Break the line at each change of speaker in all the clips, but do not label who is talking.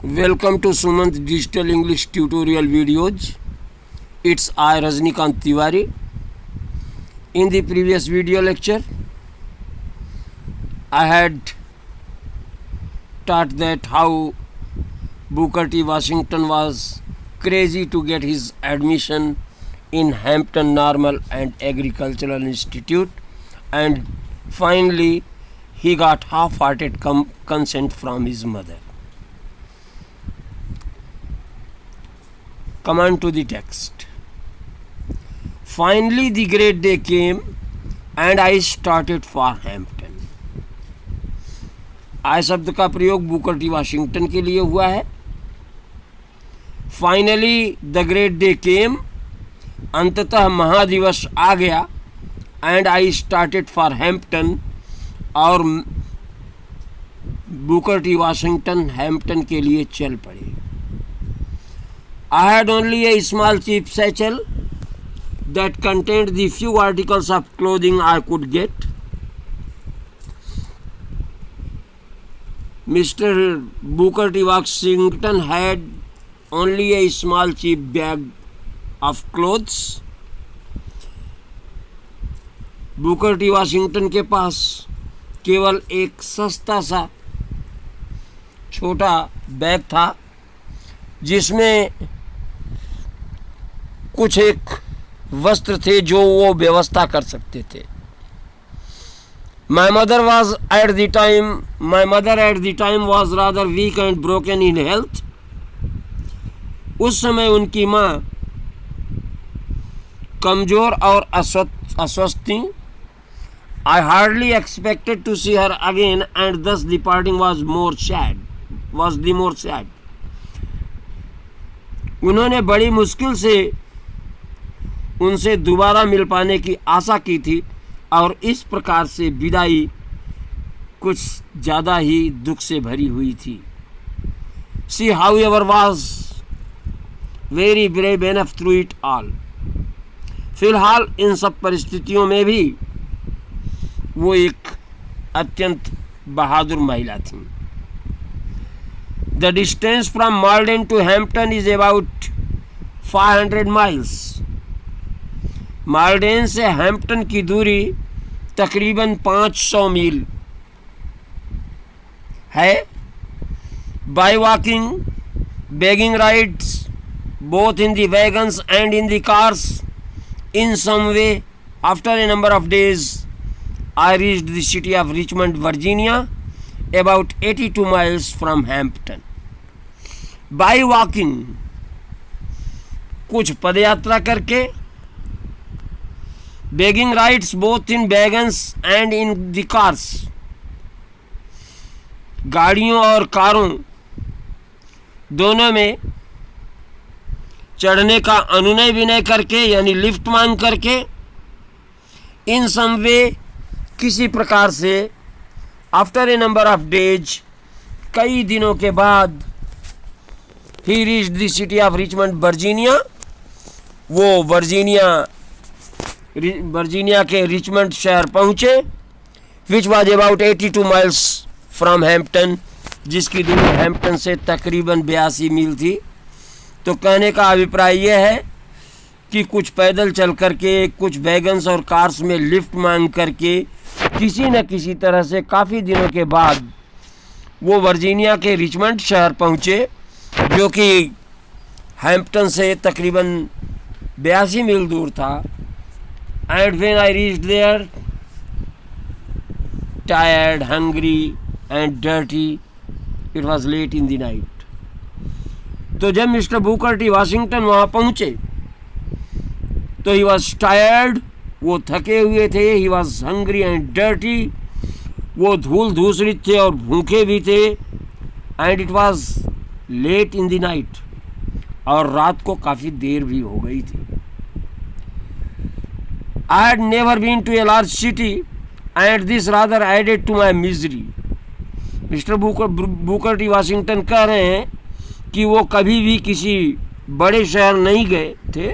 Welcome to Sumant Digital English Tutorial Videos. It's I Rajnikant Tiwari. In the previous video lecture, I had taught that how Booker T. Washington was crazy to get his admission in Hampton Normal and Agricultural Institute, and finally he got half-hearted consent from his mother. Come on to the text. Finally the great day came and I started for Hampton. आई शब्द का प्रयोग Booker T Washington के लिए हुआ है. Finally the great day केम, अंततः महादिवस आ गया. And I started for Hampton, और बुकर टी वाशिंगटन हैम्पटन के लिए चल पड़े. I had only a small cheap satchel that contained the few articles of clothing I could get. Mr. Booker T. Washington had only a small cheap bag of clothes. Booker T. Washington के पास केवल एक सस्ता सा छोटा bag था जिसमें कुछ एक वस्त्र थे जो वो व्यवस्था कर सकते थे. My mother at the time was rather weak and broken in health. उस समय उनकी माँ कमजोर और अस्वस्थ थी. I hardly expected to see her again, and thus the parting was the more sad. उन्होंने बड़ी मुश्किल से उनसे दोबारा मिल पाने की आशा की थी, और इस प्रकार से विदाई कुछ ज़्यादा ही दुख से भरी हुई थी. She however was very brave enough through it all. फिलहाल इन सब परिस्थितियों में भी वो एक अत्यंत बहादुर महिला थी. The distance from Malden to Hampton is about 500 miles. माल्डेन से हैम्पटन की दूरी तकरीबन 500 मील है. By walking, begging rides, both in the wagons and in the cars, in some way, after a number of days, I reached the city of Richmond, Virginia, about 82 miles from Hampton. By walking, कुछ पदयात्रा करके, begging rides both in wagons and in the cars, गाड़ियों और कारों दोनों में चढ़ने का अनुनय विनय करके, यानी लिफ्ट मांग करके, इन सम वे किसी प्रकार से, after a number of days, कई दिनों के बाद, ही reached the city of Richmond, Virginia. वो वर्जीनिया के रिचमंड शहर पहुँचे, which was about 82 miles from Hampton, जिसकी दूरी हैम्पटन से तकरीबन 82 मील थी. तो कहने का अभिप्राय यह है कि कुछ पैदल चल करके, कुछ वैगन्स और कार्स में लिफ्ट मांग करके, किसी न किसी तरह से काफ़ी दिनों के बाद वो वर्जीनिया के रिचमंड शहर पहुँचे, जो कि हैम्पटन से तकरीबन 82 मील दूर था. And when I reached there, tired, hungry and dirty, it was late in the night. तो जब मिस्टर बुकर टी वाशिंगटन वहाँ पहुँचे तो he was tired, वो थके हुए थे. he was hungry and dirty, वो धूल धूसरित थे और भूखे भी थे. and it was late in the night, और रात को काफ़ी देर भी हो गई थी. I had never been to a large city, and this rather added to my misery. Mister Booker T Washington कह रहे हैं कि वो कभी भी किसी बड़े शहर नहीं गए थे,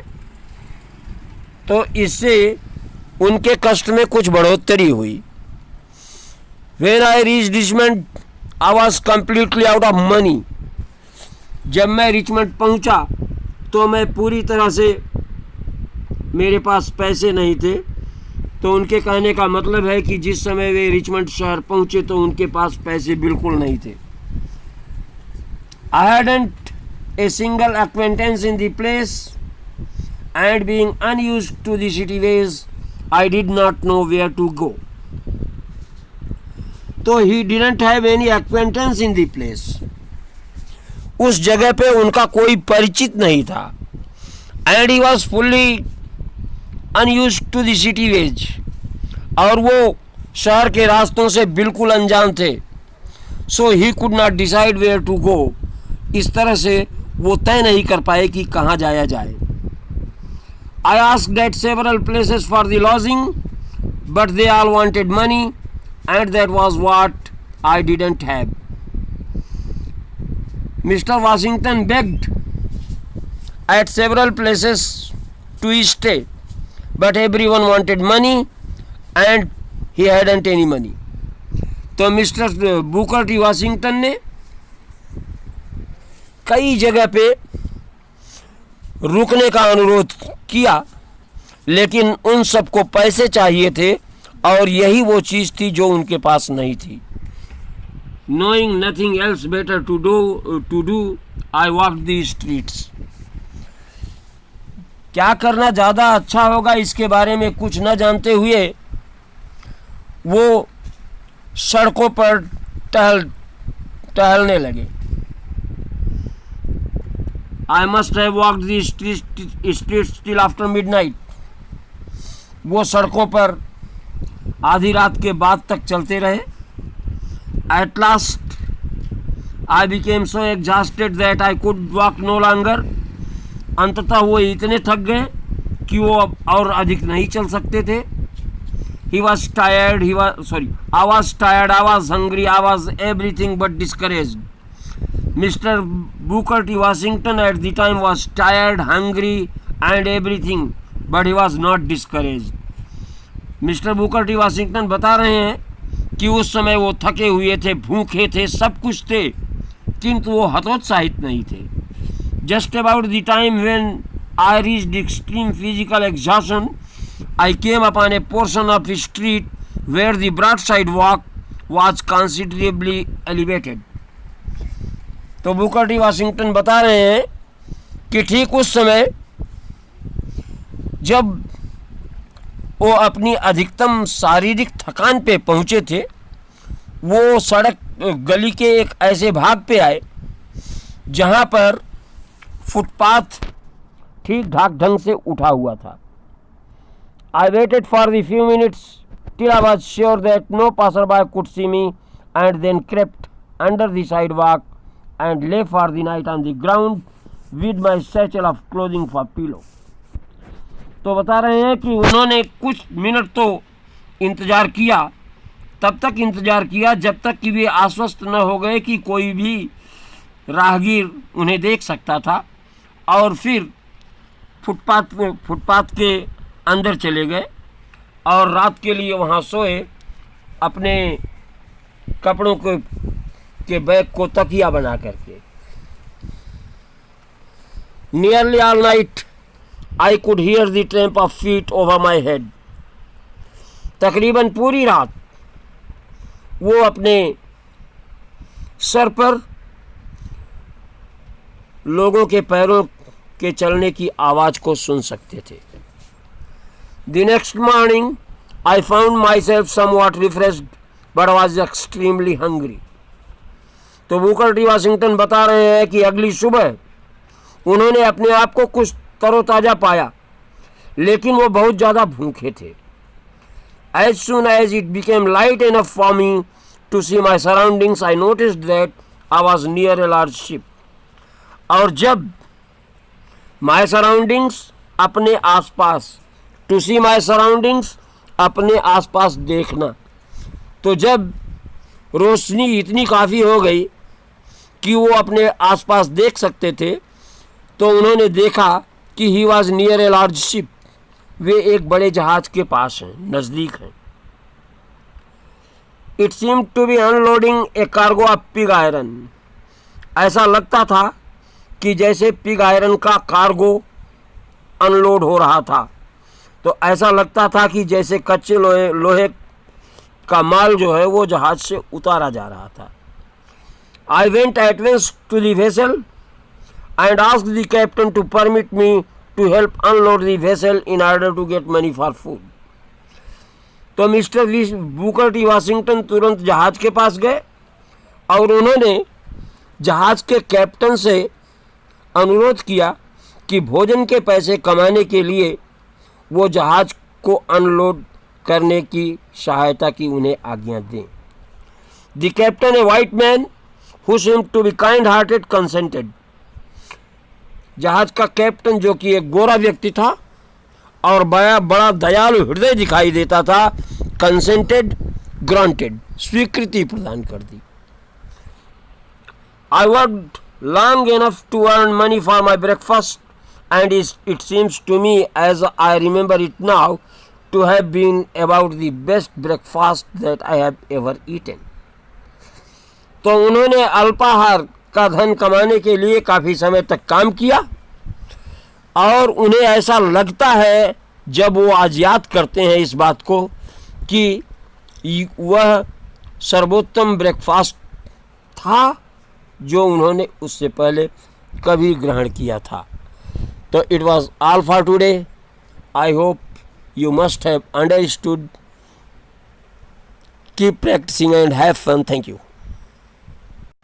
तो इससे उनके कष्ट में कुछ बढ़ोतरी हुई. When I reached Richmond, I was completely out of money. जब मैं रिचमंड पहुंचा तो मैं पूरी तरह से, मेरे पास पैसे नहीं थे। तो उनके कहने का मतलब है कि जिस समय वे रिचमंड शहर पहुंचे तो उनके पास पैसे बिल्कुल नहीं थे। I hadn't a single acquaintance in the place, and being unused to the city ways, I did not know where to go. तो he didn't have any acquaintance in the place. उस जगह पे उनका कोई परिचित नहीं था। And he was fully unused to the city ways. और वो शहर के रास्तों से बिल्कुल अनजान थे। So he could not decide where to go. इस तरह से वो तय नहीं कर पाए कि कहाँ जाया जाए। I asked at several places for the lodging, but they all wanted money, and that was what I didn't have. Mr. Washington begged at several places to stay, but everyone wanted money, and he hadn't any money. तो mister Booker T Washington ने कई जगह पे रुकने का अनुरोध किया, लेकिन उन सबको पैसे चाहिए थे और यही वो चीज़ थी जो उनके पास नहीं थी। Knowing nothing else better to do, I walked the streets. क्या करना ज़्यादा अच्छा होगा इसके बारे में कुछ न जानते हुए वो सड़कों पर टहलने लगे। I must have walked the streets till after midnight. वो सड़कों पर आधी रात के बाद तक चलते रहे। At last, I became so exhausted that I could walk no longer. अंततः वो इतने थक गए कि वो अब और अधिक नहीं चल सकते थे। I was tired, I was hungry, I was everything but discouraged. Mr. Booker T. Washington at the time was tired, hungry and everything, but he was not discouraged. Mr. Booker T. Washington बता रहे हैं कि उस समय वो थके हुए थे, भूखे थे, सब कुछ थे, किंतु वो हतोत्साहित नहीं थे। Just about the time when I reached extreme physical exhaustion, I came upon a portion of the street where the broad sidewalk was considerably elevated. तो बुकर टी वाशिंगटन बता रहे हैं कि ठीक उस समय जब वो अपनी अधिकतम शारीरिक थकान पे पहुंचे थे, वो सड़क गली के एक ऐसे भाग पे आए जहां पर फुटपाथ ठीक ठाक ढंग से उठा हुआ था। I waited for the few minutes till I was sure that no passerby could see me, and then crept under the sidewalk and lay for the night on the ground with my satchel of clothing for pillow. तो बता रहे हैं कि उन्होंने कुछ minute तो इंतज़ार किया, तब तक इंतज़ार किया जब तक कि वे आश्वस्त न हो गए कि कोई भी राहगीर उन्हें देख सकता था, और फिर फुटपाथ के अंदर चले गए और रात के लिए वहाँ सोए, अपने कपड़ों के बैग को तकिया बना करके। Nearly all night I could hear the tramp of feet over my head. तकरीबन पूरी रात वो अपने सर पर लोगों के पैरों के चलने की आवाज़ को सुन सकते थे। The next morning I found myself somewhat refreshed but was extremely hungry. तो बुकर टी वाशिंगटन बता रहे हैं कि अगली सुबह उन्होंने अपने आप को कुछ तरोताज़ा पाया, लेकिन वो बहुत ज़्यादा भूखे थे। As soon as it became light enough for me to see my surroundings, I noticed that I was near a large ship. और जब my surroundings अपने आसपास, to see my surroundings अपने आसपास देखना, तो जब रोशनी इतनी काफ़ी हो गई कि वो अपने आसपास देख सकते थे, तो उन्होंने देखा कि he was near a large ship, वे एक बड़े जहाज के पास हैं, नज़दीक हैं। It seemed to be unloading a cargo of pig iron. ऐसा लगता था कि जैसे पिग आयरन का कार्गो अनलोड हो रहा था, तो ऐसा लगता था कि जैसे कच्चे लोहे का माल जो है वो जहाज से उतारा जा रहा था। I went at once to the vessel and asked the captain to permit me to help unload the vessel in order to get money for food. तो मिस्टर बुकर टी वाशिंगटन तुरंत जहाज के पास गए और उन्होंने जहाज के कैप्टन से अनुरोध किया कि भोजन के पैसे कमाने के लिए वो जहाज को अनलोड करने की सहायता की उन्हें आज्ञा दें। The captain a white man who seemed to be kind hearted consented. जहाज का कैप्टन जो कि एक गोरा व्यक्ति था और बड़ा दयालु हृदय दिखाई देता था, कंसेंटेड, ग्रांटेड, स्वीकृति प्रदान कर दी। I worked long enough to earn money for my breakfast, and it seems to me, as I remember it now, to have been about the best breakfast that I have ever eaten. तो उन्होंने अल्पाहार का धन कमाने के लिए काफ़ी समय तक काम किया और उन्हें ऐसा लगता है जब वो आज याद करते हैं इस बात को कि वह सर्वोत्तम ब्रेकफास्ट था जो उन्होंने उससे पहले कभी ग्रहण किया था। तो it was all for today. I hope you must have understood. Keep practising and have fun. Thank you.